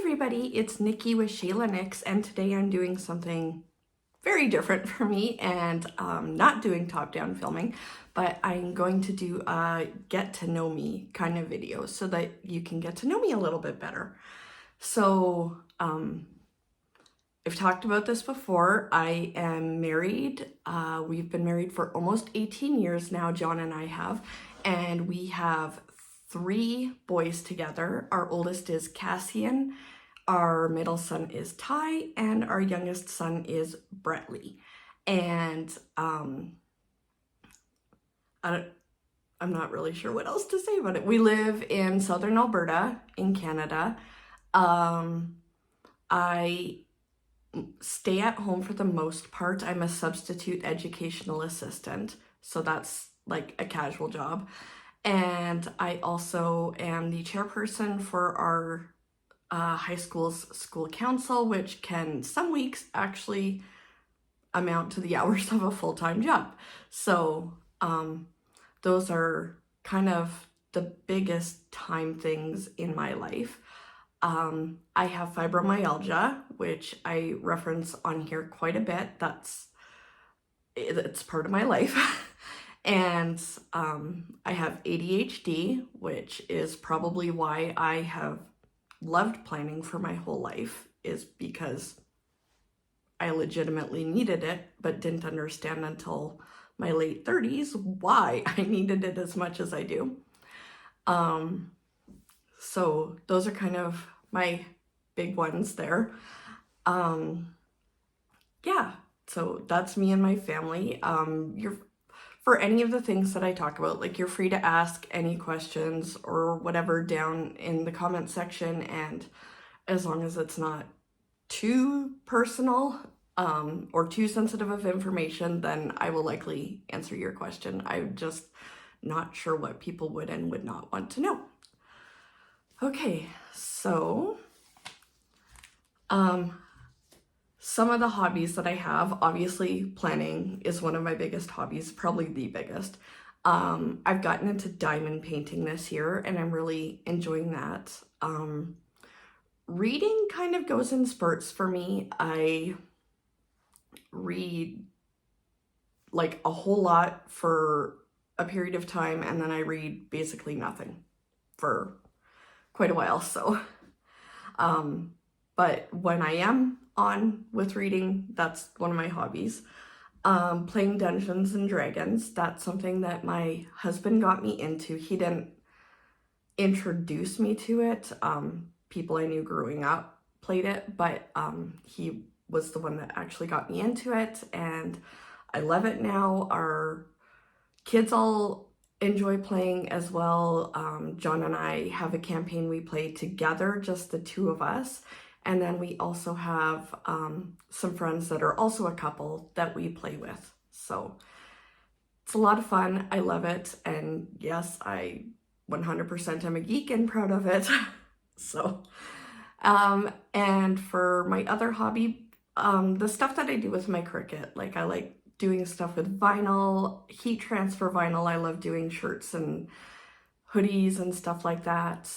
everybody, it's Nikki with Shayla Nix, and today I'm doing something very different for me and not doing top-down filming, but I'm going to do a get to know me kind of video so that you can get to know me a little bit better. So I've talked about this before. I am married. We've been married for almost 18 years now, John and I have, and we have 3 boys together. Our oldest is Cassian, our middle son is Ty, and our youngest son is Brettley. And I'm not really sure what else to say about it. We live in southern Alberta in Canada. I stay at home for the most part. I'm a substitute educational assistant, so that's like a casual job. And I also am the chairperson for our high school's school council, which can some weeks actually amount to the hours of a full-time job. So those are kind of the biggest time things in my life. I have fibromyalgia, which I reference on here quite a bit. It's part of my life. And I have ADHD, which is probably why I have loved planning for my whole life, is because I legitimately needed it, but didn't understand until my late 30s why I needed it as much as I do. So those are kind of my big ones there. Yeah, so that's me and my family. For any of the things that I talk about, like, you're free to ask any questions or whatever down in the comment section, and as long as it's not too personal or too sensitive of information, then I will likely answer your question. I'm just not sure what people would and would not want to know. Okay, so some of the hobbies that I have, obviously planning is one of my biggest hobbies, probably the biggest. I've gotten into diamond painting this year and I'm really enjoying that. Reading kind of goes in spurts for me. I read like a whole lot for a period of time, and then I read basically nothing for quite a while. So, but when I am on with reading, that's one of my hobbies. Playing Dungeons and Dragons, that's something that my husband got me into. He didn't introduce me to it. People I knew growing up played it, but he was the one that actually got me into it, and I love it now. Our kids all enjoy playing as well. John and I have a campaign we play together, just the 2 of us. And then we also have some friends that are also a couple that we play with. So it's a lot of fun. I love it. And yes, I 100% am a geek and proud of it. So, and for my other hobby, the stuff that I do with my Cricut, like, I like doing stuff with vinyl, heat transfer vinyl. I love doing shirts and hoodies and stuff like that.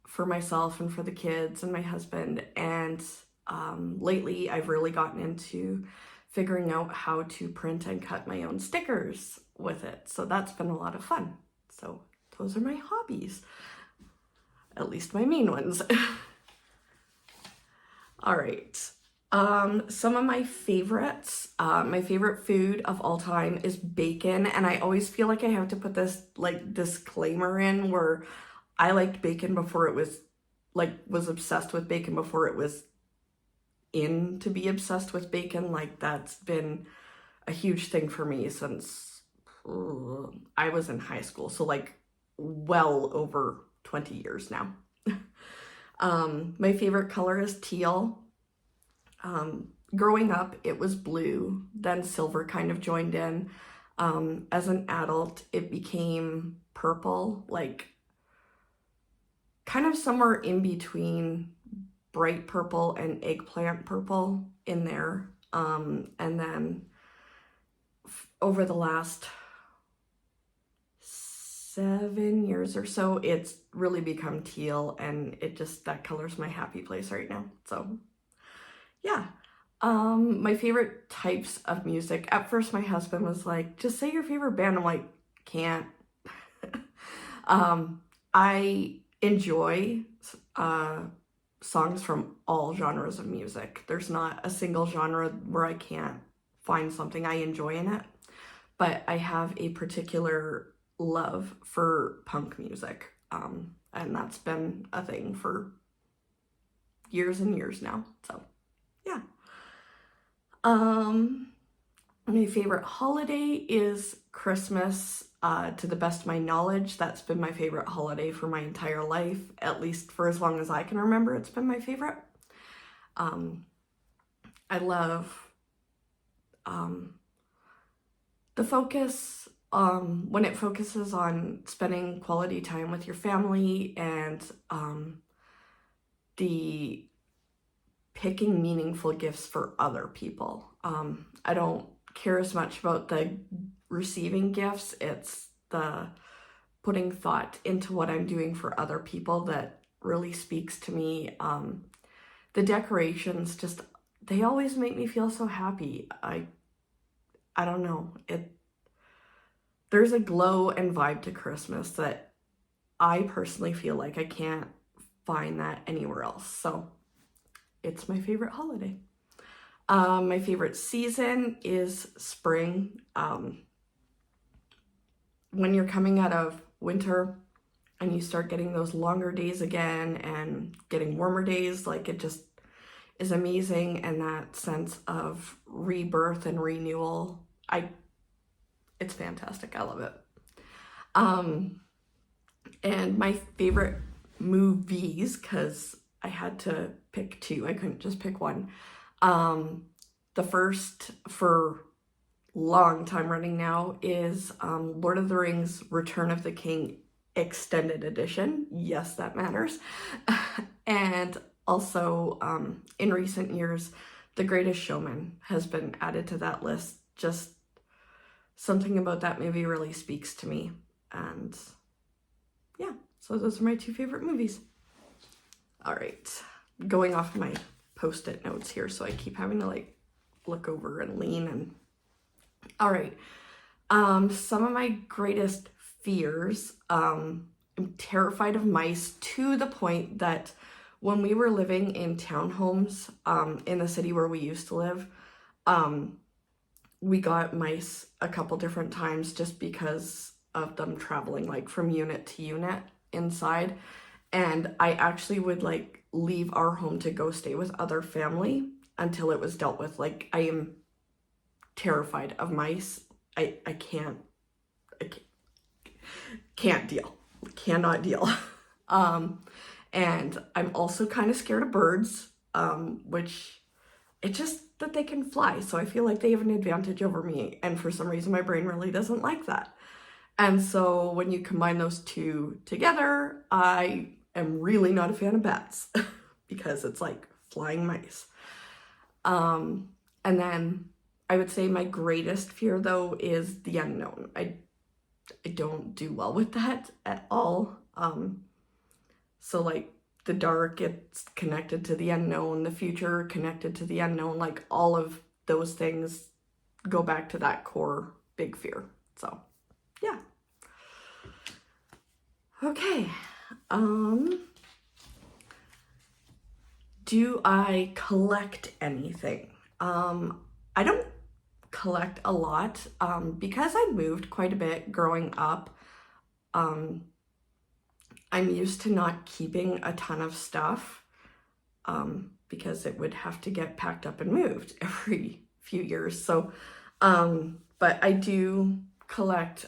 For myself and for the kids and my husband. And lately I've really gotten into figuring out how to print and cut my own stickers with it. So that's been a lot of fun. So those are my hobbies, at least my main ones. All right. Some of my favorites, my favorite food of all time is bacon. And I always feel like I have to put this like disclaimer in where I liked bacon before it was, was obsessed with bacon before it was in to be obsessed with bacon. Like, that's been a huge thing for me since I was in high school. So like well over 20 years now. My favorite color is teal. Growing up, it was blue, then silver kind of joined in. As an adult, it became purple, like kind of somewhere in between bright purple and eggplant purple in there. And then over the last 7 years or so, it's really become teal, and that color's my happy place right now. So yeah. My favorite types of music. At first my husband was like, just say your favorite band. I'm like, can't. I enjoy songs from all genres of music. There's not a single genre where I can't find something I enjoy in it. But I have a particular love for punk music. And that's been a thing for years and years now. So yeah. My favorite holiday is Christmas. To the best of my knowledge, that's been my favorite holiday for my entire life. At least for as long as I can remember, it's been my favorite. I love the focus, when it focuses on spending quality time with your family, and the picking meaningful gifts for other people. I don't care as much about the receiving gifts. It's the putting thought into what I'm doing for other people that really speaks to me. The decorations they always make me feel so happy. I don't know. There's a glow and vibe to Christmas that I personally feel like I can't find that anywhere else. So it's my favorite holiday. My favorite season is spring. When you're coming out of winter and you start getting those longer days again and getting warmer days, like, it just is amazing. And that sense of rebirth and renewal, it's fantastic. I love it. And my favorite movies, because I had to pick two, I couldn't just pick one. The first, for long time running now, is Lord of the Rings Return of the King Extended Edition. Yes, that matters. And also, in recent years, The Greatest Showman has been added to that list. Just something about that movie really speaks to me. And yeah, so those are my two favorite movies. All right, going off my post-it notes here, so I keep having to look over and lean. And all right, some of my greatest fears. I'm terrified of mice, to the point that when we were living in townhomes in the city where we used to live, we got mice a couple different times just because of them traveling from unit to unit inside. And I actually would leave our home to go stay with other family until it was dealt with. I am terrified of mice. I can't deal. Cannot deal. And I'm also kind of scared of birds, which it's just that they can fly. So I feel like they have an advantage over me. And for some reason, my brain really doesn't like that. And so when you combine those two together, I am really not a fan of bats because it's like flying mice. And then I would say my greatest fear, though, is the unknown. I don't do well with that at all. So the dark, it's connected to the unknown, the future connected to the unknown, all of those things go back to that core big fear. So yeah. Okay. Do I collect anything? I don't collect a lot, because I moved quite a bit growing up. I'm used to not keeping a ton of stuff, because it would have to get packed up and moved every few years. So, but I do collect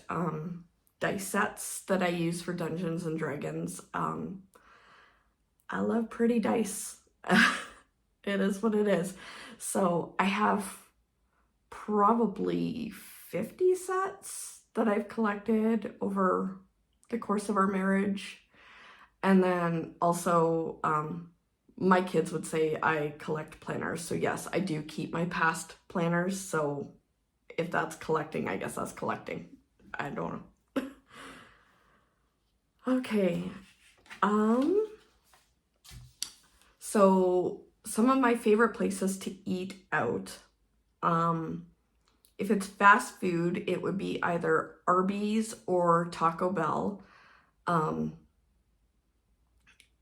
dice sets that I use for Dungeons and Dragons. I love pretty dice. It is what it is. So I have probably 50 sets that I've collected over the course of our marriage. And then also, my kids would say I collect planners. So yes, I do keep my past planners. So if that's collecting, I guess that's collecting. I don't know. Okay. So some of my favorite places to eat out. If it's fast food, it would be either Arby's or Taco Bell. Um,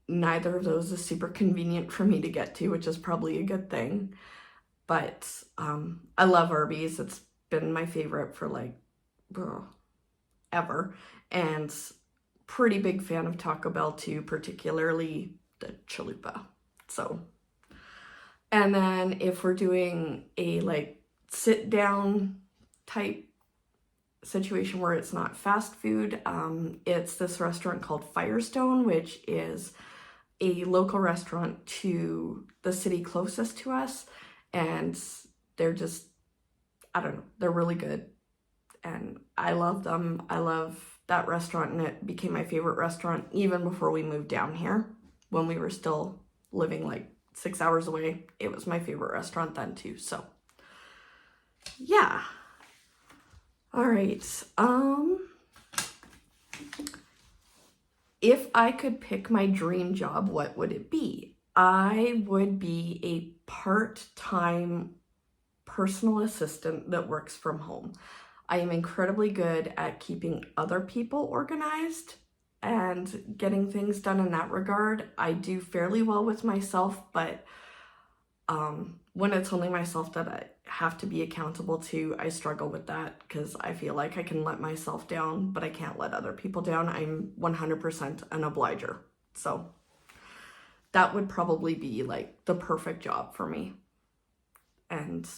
Neither of those is super convenient for me to get to, which is probably a good thing. But I love Arby's. It's been my favorite for like ever. And pretty big fan of Taco Bell too, particularly the chalupa. So, and then if we're doing a like sit down type situation where it's not fast food, it's this restaurant called Firestone, which is a local restaurant to the city closest to us, and they're just, I don't know, they're really good, and I love them. I love that restaurant, and it became my favorite restaurant even before we moved down here. When we were still living like 6 hours away, it was my favorite restaurant then too. So yeah. All right. If I could pick my dream job, what would it be? I would be a part-time personal assistant that works from home. I am incredibly good at keeping other people organized and getting things done in that regard. I do fairly well with myself, but when it's only myself that I have to be accountable to, I struggle with that because I feel like I can let myself down, but I can't let other people down. I'm 100% an obliger. So that would probably be like the perfect job for me. And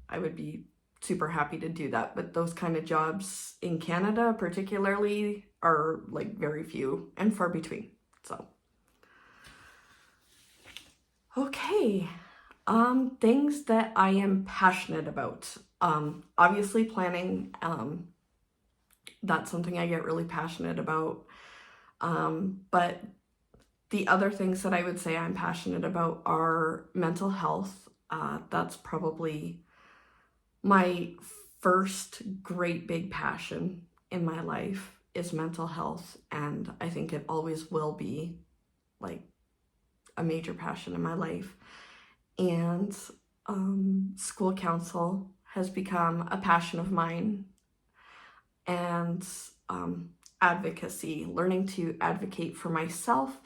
I would be super happy to do that. But those kind of jobs in Canada particularly are like very few and far between. So, okay. Things that I am passionate about. Obviously planning, that's something I get really passionate about. But the other things that I would say I'm passionate about are mental health. That's probably my first great big passion in my life is mental health. And I think it always will be like a major passion in my life. And school council has become a passion of mine, and advocacy, learning to advocate for myself,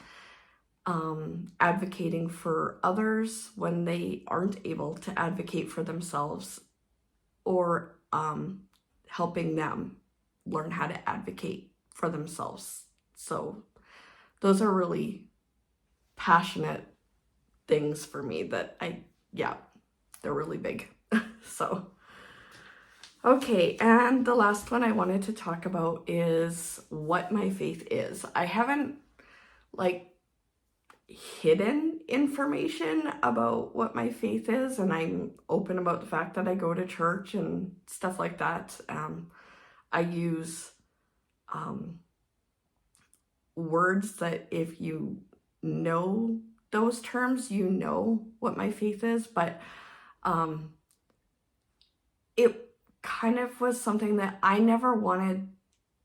advocating for others when they aren't able to advocate for themselves, or helping them learn how to advocate for themselves. So those are really passionate things for me that they're really big. So, okay, and the last one I wanted to talk about is what my faith is. I haven't like hidden information about what my faith is, and I'm open about the fact that I go to church and stuff like that. I use words that if you know those terms, you know what my faith is, but it kind of was something that I never wanted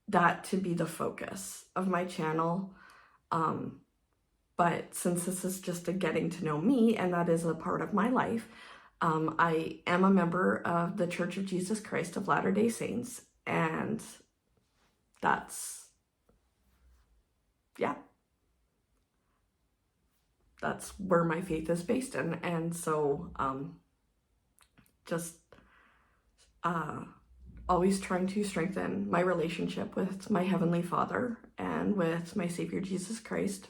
that to be the focus of my channel. But since this is just a getting to know me, and that is a part of my life, I am a member of the Church of Jesus Christ of Latter-day Saints, and that's where my faith is based in. And so just always trying to strengthen my relationship with my Heavenly Father and with my Savior Jesus Christ.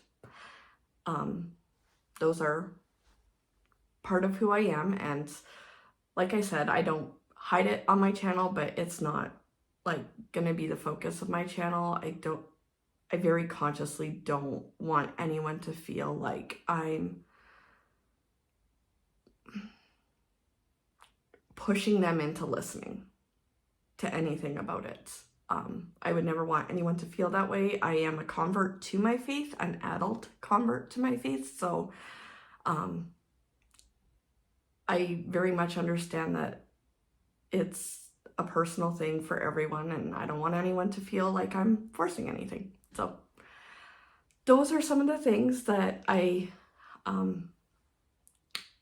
Those are part of who I am, and like I said, I don't hide it on my channel, but it's not like gonna be the focus of my channel. I very consciously don't want anyone to feel like I'm pushing them into listening to anything about it. I would never want anyone to feel that way. I am a convert to my faith, an adult convert to my faith, so I very much understand that it's a personal thing for everyone, and I don't want anyone to feel like I'm forcing anything. So those are some of the things that I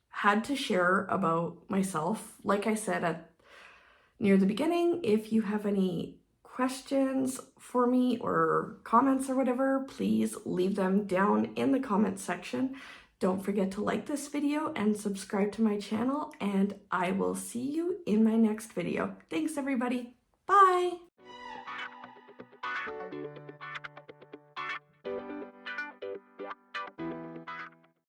had to share about myself. Like I said near the beginning, if you have any questions for me or comments or whatever, please leave them down in the comment section. Don't forget to like this video and subscribe to my channel, and I will see you in my next video. Thanks everybody. Bye.